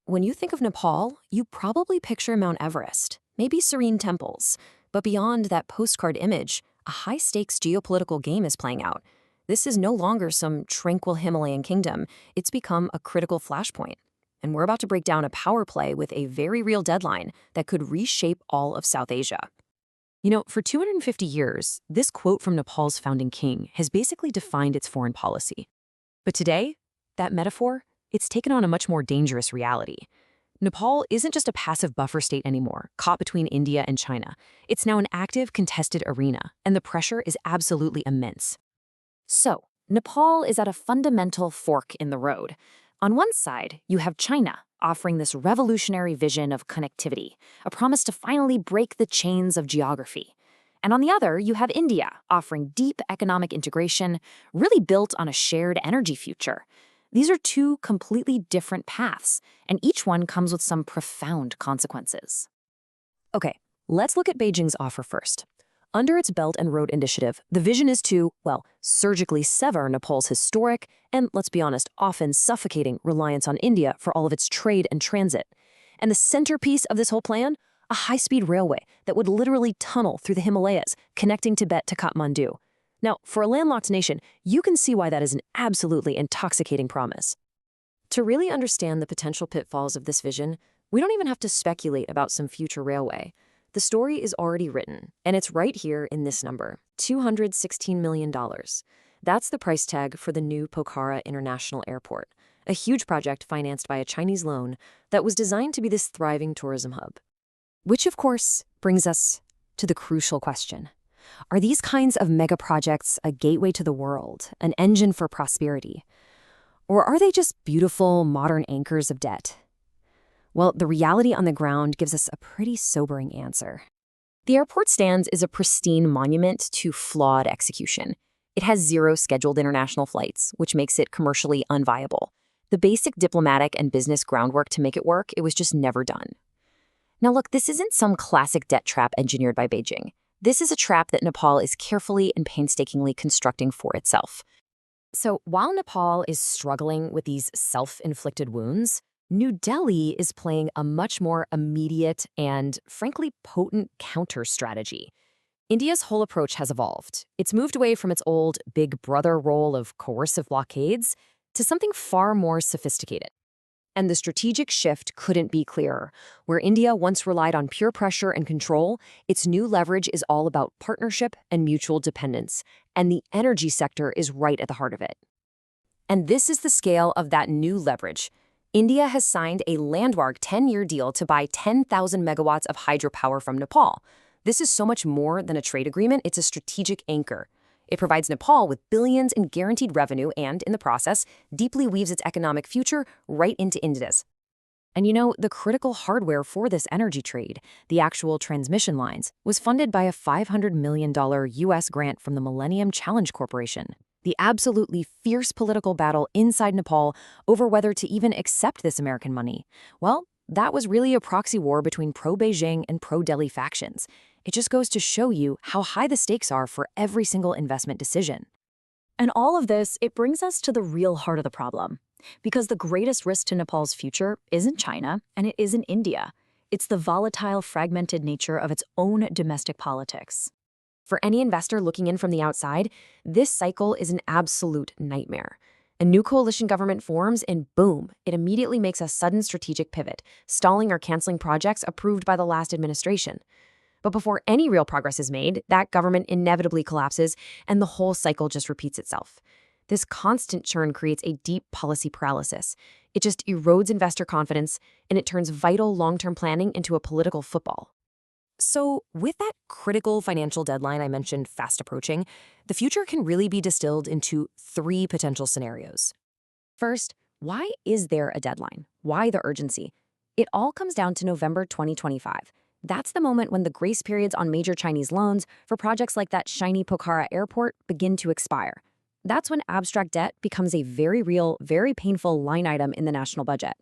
When you think of Nepal, you probably picture Mount Everest, maybe serene temples. But beyond that postcard image, a high-stakes geopolitical game is playing out. This is no longer some tranquil Himalayan kingdom. It's become a critical flashpoint. And we're about to break down a power play with a very real deadline that could reshape all of South Asia. For 250 years, this quote from Nepal's founding king has basically defined its foreign policy. But today, that metaphor, it's taken on a much more dangerous reality. Nepal isn't just a passive buffer state anymore, caught between India and China. It's now an active, contested arena, and the pressure is absolutely immense. So, Nepal is at a fundamental fork in the road. On one side, you have China, offering this revolutionary vision of connectivity, a promise to finally break the chains of geography. And on the other, you have India, offering deep economic integration, really built on a shared energy future. These are two completely different paths, and each one comes with some profound consequences. Okay, let's look at Beijing's offer first. Under its Belt and Road Initiative, the vision is to, surgically sever Nepal's historic and, let's be honest, often suffocating reliance on India for all of its trade and transit. And the centerpiece of this whole plan? A high-speed railway that would literally tunnel through the Himalayas, connecting Tibet to Kathmandu. Now, for a landlocked nation, you can see why that is an absolutely intoxicating promise. To really understand the potential pitfalls of this vision, we don't even have to speculate about some future railway. The story is already written, and it's right here in this number, $216 million. That's the price tag for the new Pokhara International Airport, a huge project financed by a Chinese loan that was designed to be this thriving tourism hub. Which, of course, brings us to the crucial question. Are these kinds of mega projects a gateway to the world, an engine for prosperity? Or are they just beautiful, modern anchors of debt? Well, the reality on the ground gives us a pretty sobering answer. The airport stands as a pristine monument to flawed execution. It has 0 scheduled international flights, which makes it commercially unviable. The basic diplomatic and business groundwork to make it work, it was just never done. Now look, this isn't some classic debt trap engineered by Beijing. This is a trap that Nepal is carefully and painstakingly constructing for itself. So while Nepal is struggling with these self-inflicted wounds, New Delhi is playing a much more immediate and, frankly, potent counter-strategy. India's whole approach has evolved. It's moved away from its old big brother role of coercive blockades to something far more sophisticated. And the strategic shift couldn't be clearer. Where India once relied on pure pressure and control, its new leverage is all about partnership and mutual dependence, and the energy sector is right at the heart of it. And this is the scale of that new leverage. India has signed a landmark 10-year deal to buy 10,000 megawatts of hydropower from Nepal. This is so much more than a trade agreement, it's a strategic anchor. It provides Nepal with billions in guaranteed revenue and, in the process, deeply weaves its economic future right into India's. And the critical hardware for this energy trade, the actual transmission lines, was funded by a $500 million U.S. grant from the Millennium Challenge Corporation. The absolutely fierce political battle inside Nepal over whether to even accept this American money, well, that was really a proxy war between pro-Beijing and pro-Delhi factions. It just goes to show you how high the stakes are for every single investment decision. And all of this, it brings us to the real heart of the problem. Because the greatest risk to Nepal's future isn't China, and it isn't India. It's the volatile, fragmented nature of its own domestic politics. For any investor looking in from the outside, this cycle is an absolute nightmare. A new coalition government forms, and boom, it immediately makes a sudden strategic pivot, stalling or canceling projects approved by the last administration. But before any real progress is made, that government inevitably collapses, and the whole cycle just repeats itself. This constant churn creates a deep policy paralysis. It just erodes investor confidence, and it turns vital long-term planning into a political football. So, with that critical financial deadline I mentioned fast approaching, the future can really be distilled into 3 potential scenarios. First, why is there a deadline? Why the urgency? It all comes down to November 2025. That's the moment when the grace periods on major Chinese loans for projects like that shiny Pokhara airport begin to expire. That's when abstract debt becomes a very real, very painful line item in the national budget.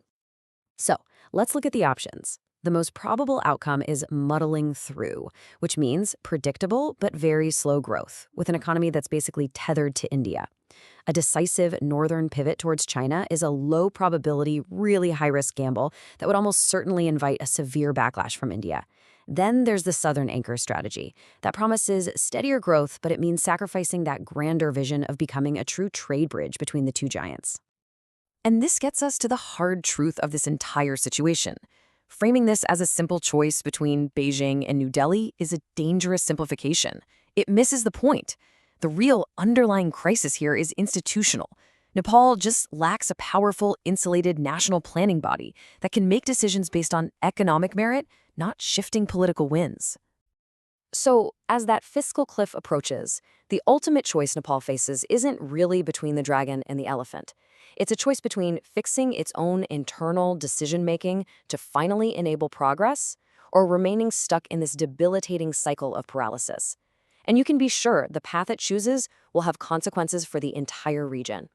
So, let's look at the options. The most probable outcome is muddling through, which means predictable but very slow growth, with an economy that's basically tethered to India. A decisive northern pivot towards China is a low probability, really high risk gamble that would almost certainly invite a severe backlash from India. Then there's the southern anchor strategy. That promises steadier growth, but it means sacrificing that grander vision of becoming a true trade bridge between the two giants. And this gets us to the hard truth of this entire situation. Framing this as a simple choice between Beijing and New Delhi is a dangerous simplification. It misses the point. The real underlying crisis here is institutional. Nepal just lacks a powerful, insulated national planning body that can make decisions based on economic merit, not shifting political winds. So, as that fiscal cliff approaches, the ultimate choice Nepal faces isn't really between the dragon and the elephant. It's a choice between fixing its own internal decision-making to finally enable progress or remaining stuck in this debilitating cycle of paralysis. And you can be sure the path it chooses will have consequences for the entire region.